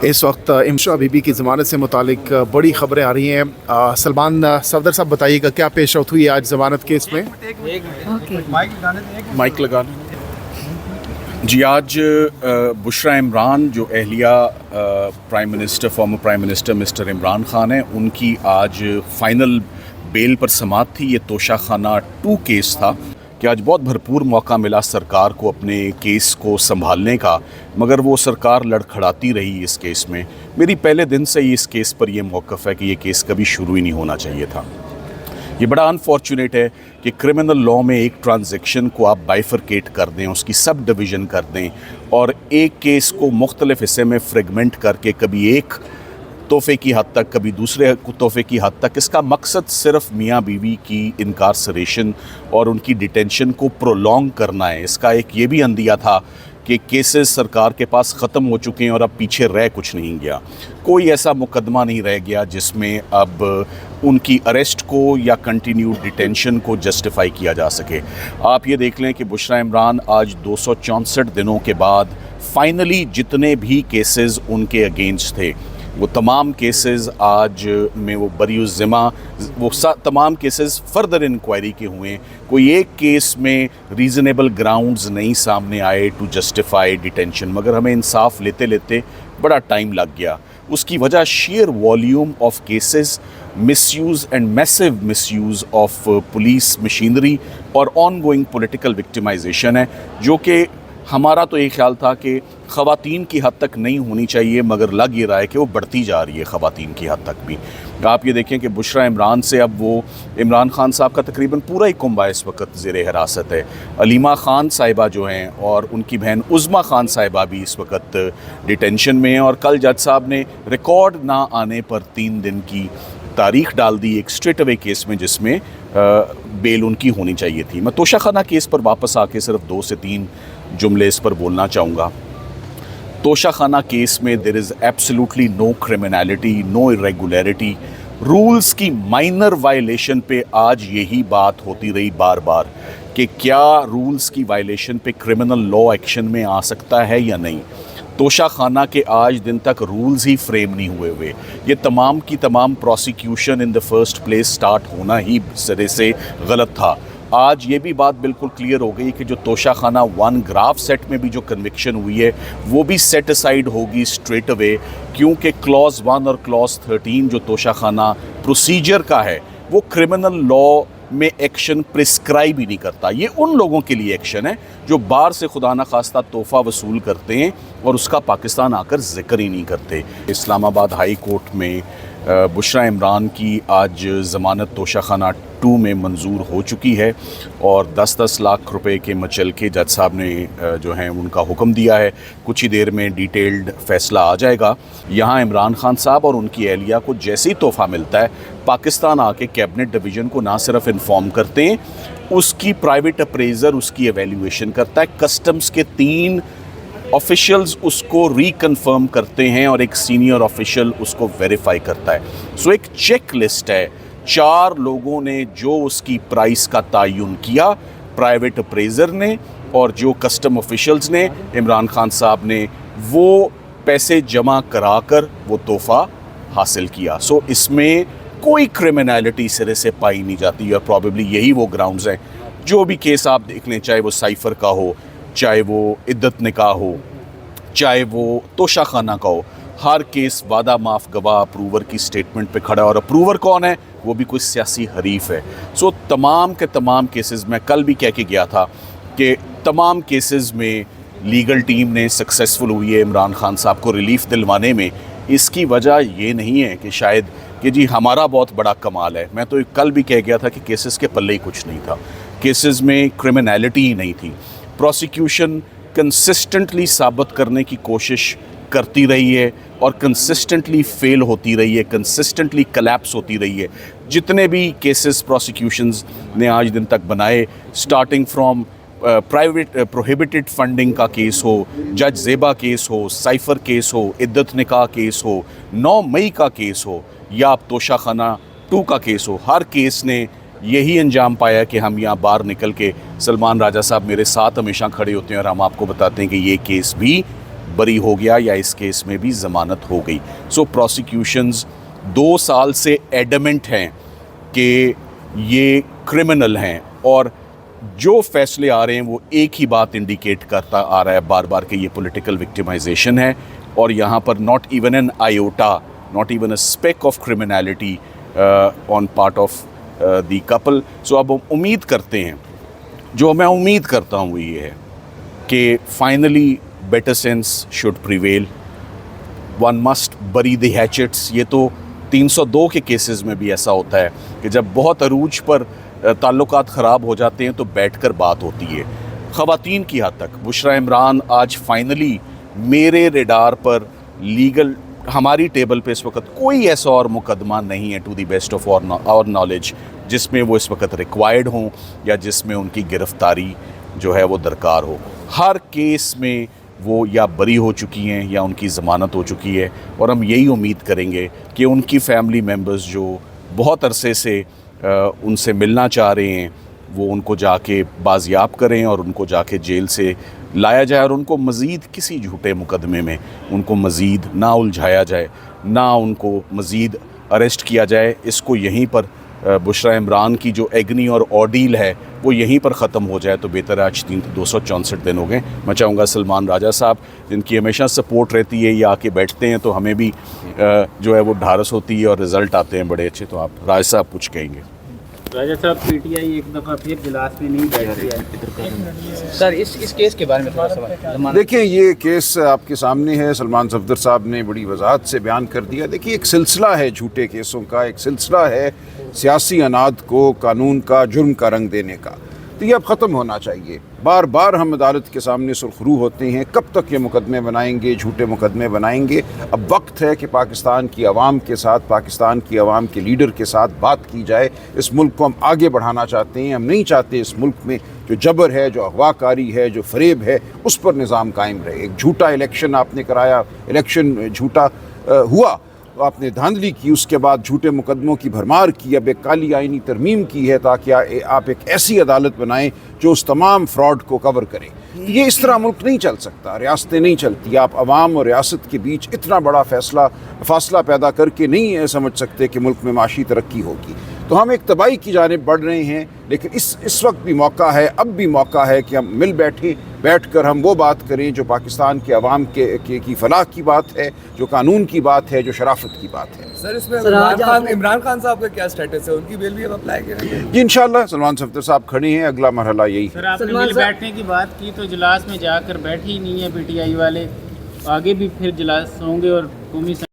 इस वक्त इमशा बीबी की ज़मानत से मुतालिक बड़ी ख़बरें आ रही हैं। सलमान सफदर साहब बताइएगा क्या पेश आउट हुई आज ज़मानत केस में। माइक लगाने जी। आज बुशरा इमरान जो अहलिया prime minister former prime minister mister Imran Khan हैं, उनकी आज फ़ाइनल बेल पर समाअत थी। ये तोशाखाना 2 केस था कि आज बहुत भरपूर मौका मिला सरकार को अपने केस को संभालने का, मगर वो सरकार लड़खड़ाती रही इस केस में। मेरी पहले दिन से ही इस केस पर ये मौक़िफ़ है कि ये केस कभी शुरू ही नहीं होना चाहिए था। ये बड़ा अनफॉर्चुनेट है कि क्रिमिनल लॉ में एक ट्रांजैक्शन को आप बाइफरकेट कर दें, उसकी सब डिवीज़न कर दें और एक केस को मुख्तलिफ हिस्से में फ्रेगमेंट करके कभी एक तोहफ़े की हद तक कभी दूसरे तोहफ़े की हद तक। इसका मकसद सिर्फ मियाँ बीवी की इनकार्सरेशन और उनकी डिटेंशन को प्रोलॉन्ग करना है। इसका एक ये भी अंदिया था कि केसेस सरकार के पास ख़त्म हो चुके हैं और अब पीछे रह कुछ नहीं गया। कोई ऐसा मुकदमा नहीं रह गया जिसमें अब उनकी अरेस्ट को या कंटिन्यूड डिटेंशन को जस्टिफाई किया जा सके। आप ये देख लें कि बुशरा इमरान आज 264 दिनों के बाद फाइनली जितने भी केसेस उनके अगेंस्ट थे वो तमाम केसेस आज में वो बरीउज़्ज़िमा, वो तमाम केसेस फर्दर इंक्वायरी के हुए। कोई एक केस में रीज़नेबल ग्राउंड्स नहीं सामने आए टू जस्टिफाई डिटेंशन, मगर हमें इंसाफ लेते लेते बड़ा टाइम लग गया। उसकी वजह share volume of cases, misuse and massive misuse of police machinery और ऑनगोइंग पॉलिटिकल विक्टिमाइजेशन है, जो कि हमारा तो ये ख्याल था कि ख़वातीन की हद तक नहीं होनी चाहिए, मगर लग ये रहा है कि वो बढ़ती जा रही है ख़वातीन की हद तक भी। आप ये देखें कि बुशरा इमरान से अब वो इमरान खान साहब का तकरीबन पूरा ही कुंबा इस वक्त ज़ेर हिरासत है। अलीमा खान साहिबा जो हैं और उनकी बहन उज़्मा खान साहिबा भी इस वक्त डिटेंशन में हैं और कल जज साहब ने रिकॉर्ड ना आने पर 3 दिन की तारीख डाल दी एक स्ट्रेट अवे केस में, जिसमें बेल उनकी होनी चाहिए थी। मैं तोशाखाना केस पर वापस आके सिर्फ 2 से 3 जुमले इस पर बोलना चाहूँगा। तोशाखाना केस में there is absolutely no criminality, no irregularity. Rules की माइनर वायलेशन पे आज यही बात होती रही बार बार कि क्या रूल्स की वायलेशन पे क्रिमिनल लॉ एक्शन में आ सकता है या नहीं। तोशाखाना के आज दिन तक रूल्स ही फ्रेम नहीं हुए। ये तमाम की तमाम prosecution in the first place start होना ही सिरे से गलत था। आज ये भी बात बिल्कुल क्लियर हो गई कि जो तोशाखाना 1 ग्राफ सेट में भी जो कन्विक्शन हुई है वो भी सेट असाइड होगी स्ट्रेट अवे, क्योंकि क्लॉज 1 और क्लॉज 13 जो तोशाखाना प्रोसीजर का है वो क्रिमिनल लॉ में एक्शन प्रिस्क्राइब ही नहीं करता। ये उन लोगों के लिए एक्शन है जो बाहर से खुदा न खास्ता तोहफ़ा वसूल करते हैं और उसका पाकिस्तान आकर जिक्र ही नहीं करते। इस्लामाबाद हाई कोर्ट में बुशरा इमरान की आज ज़मानत तोशाखाना 2 में मंजूर हो चुकी है और 10-10 लाख रुपए के मचलके जज साहब ने जो हैं उनका हुक्म दिया है। कुछ ही देर में डिटेल्ड फ़ैसला आ जाएगा। यहाँ इमरान खान साहब और उनकी अहलिया को जैसे ही तोहफ़ा मिलता है पाकिस्तान आके कैबिनेट डिवीज़न को ना सिर्फ इन्फॉर्म करते हैं, उसकी प्राइवेट अप्रेज़र उसकी एवेल्यूएशन करता है। कस्टम्स के 3 ऑफिशियल्स उसको रिकन्फर्म करते हैं और एक सीनियर ऑफिशियल उसको वेरीफाई करता है। सो एक चेक लिस्ट है। 4 लोगों ने जो उसकी प्राइस का तयन किया, प्राइवेट अप्रेज़र ने और जो कस्टम ऑफिशियल्स ने, इमरान खान साहब ने वो पैसे जमा कराकर वो तोहफ़ा हासिल किया। सो इसमें कोई क्रिमिनलिटी सिरे से पाई नहीं जाती और प्रॉबेबली यही वो ग्राउंड्स हैं। जो भी केस आप देख लें, चाहे वो साइफ़र का हो, चाहे वो इद्दत निकाह हो, चाहे वो तोशाखाना का हो, हर केस वादा माफ़ गवाह अप्रूवर की स्टेटमेंट पे खड़ा है और अप्रूवर कौन है? वो भी कोई सियासी हरीफ है। सो तमाम के तमाम केसेस, मैं कल भी कह के गया था कि तमाम केसेस में लीगल टीम ने सक्सेसफुल हुई है इमरान खान साहब को रिलीफ़ दिलवाने में। इसकी वजह ये नहीं है कि शायद कि जी हमारा बहुत बड़ा कमाल है। मैं तो कल भी कह गया था कि केसेस के पल्ले ही कुछ नहीं था, केसेस में क्रिमिनलिटी ही नहीं थी। प्रोसिक्यूशन कंसिस्टेंटली साबित करने की कोशिश करती रही है और कंसिस्टेंटली फेल होती रही है, कंसिस्टेंटली कलैप्स होती रही है। जितने भी केसेस प्रोसिक्यूशंस ने आज दिन तक बनाए, starting from private prohibited funding का केस हो, जज ज़ेबा केस हो, साइफ़र केस हो, इद्दत निकाह केस हो, 9 मई का केस हो या अब तोशाखाना 2 का केस हो, हर केस ने यही अंजाम पाया कि हम यहाँ बाहर निकल के, सलमान राजा साहब मेरे साथ हमेशा खड़े होते हैं और हम आपको बताते हैं कि ये केस भी बरी हो गया या इस केस में भी ज़मानत हो गई। सो प्रोसिक्यूशंस 2 साल से एडमेंट हैं कि ये क्रिमिनल हैं, और जो फैसले आ रहे हैं वो एक ही बात इंडिकेट करता आ रहा है बार बार कि ये पॉलिटिकल विक्टिमाइजेशन है, और यहाँ पर not even an iota, not even a speck of criminality on part of the couple. So अब हम उम्मीद करते हैं, जो मैं उम्मीद करता हूँ वो ये है कि finally better sense should prevail, one must bury the hatchets. ये तो 302 के केसेस में भी ऐसा होता है कि जब बहुत अरूज पर ताल्लुकात ख़राब हो जाते हैं तो बैठकर बात होती है। ख़वातीन की हद तक बुशरा इमरान आज फाइनली मेरे रेडार पर लीगल, हमारी टेबल पे इस वक्त कोई ऐसा और मुकदमा नहीं है to the best of our knowledge जिसमें वो इस वक्त रिक्वायर्ड हों या जिसमें उनकी गिरफ़्तारी जो है वो दरकार हो। हर केस में वो या बरी हो चुकी हैं या उनकी ज़मानत हो चुकी है, और हम यही उम्मीद करेंगे कि उनकी फैमिली मेम्बर्स जो बहुत अरसे से उनसे मिलना चाह रहे हैं वो उनको जाके बाजियाब करें और उनको जाके जेल से लाया जाए, और उनको मज़ीद किसी झूठे मुकदमे में उनको मज़ीद ना उलझाया जाए, ना उनको मज़ीद अरेस्ट किया जाए। इसको यहीं पर बुशरा इमरान की जो एग्नी और ऑर्डील है वो यहीं पर ख़त्म हो जाए तो बेहतर है। आज 264 दिन हो गए। मैं चाहूँगा सलमान राजा साहब, जिनकी हमेशा सपोर्ट रहती है, ये आके बैठते हैं तो हमें भी जो है वो ढारस होती है और रिज़ल्ट आते हैं बड़े अच्छे। तो आप राजा साहब कुछ कहेंगे? राजा साहब, पीटीआई एक दफ़ा फिर इजलास में नहीं बैठ रही है सर, इस केस के बारे में थोड़ा सा देखिए, ये केस आपके सामने है। सलमान सफदर साहब ने बड़ी वजाहत से बयान कर दिया। देखिए, एक सिलसिला है झूठे केसों का, एक सिलसिला है सियासी अनाद को कानून का, जुर्म का रंग देने का। तो ये अब ख़त्म होना चाहिए। बार बार हम अदालत के सामने सुरखरू होते हैं, कब तक ये मुकदमे बनाएंगे, झूठे मुकदमे बनाएंगे। अब वक्त है कि पाकिस्तान की आवाम के साथ, पाकिस्तान की आवाम के लीडर के साथ बात की जाए। इस मुल्क को हम आगे बढ़ाना चाहते हैं। हम नहीं चाहते इस मुल्क में जो जबर है, जो अगवाकारी है, जो फरेब है, उस पर निज़ाम कायम रहे। एक झूठा इलेक्शन आपने कराया, इलेक्शन झूठा हुआ, तो आपने धांधली की, उसके बाद झूठे मुकदमों की भरमार की। अब एक काली आईनी तरमीम की है ताकि आप एक ऐसी अदालत बनाएं जो उस तमाम फ्रॉड को कवर करे। ये इस तरह मुल्क नहीं चल सकता, रियासतें नहीं चलती। आप अवाम और रियासत के बीच इतना बड़ा फासला पैदा करके नहीं समझ सकते कि मुल्क में माशी तरक्की होगी। तो हम एक तबाही की जानिब बढ़ रहे हैं, लेकिन इस वक्त भी मौका है, अब भी मौका है कि हम मिल बैठकर हम वो बात करें जो पाकिस्तान के अवाम की फलाह की बात है, जो कानून की बात है, जो शराफत की बात है। सर, इसमें इमरान खान साहब का क्या स्टेटस है? उनकी बेल भी अब अप्लाई करेंगे जी इंशाल्लाह। सलमान सफदर साहब खड़े हैं, अगला मरहला यही है। सर, आपने मिल बैठने की बात की तो इजलास में जाकर बैठे ही नहीं है पीटीआई वाले, आगे भी फिर इजलास होंगे और कौमी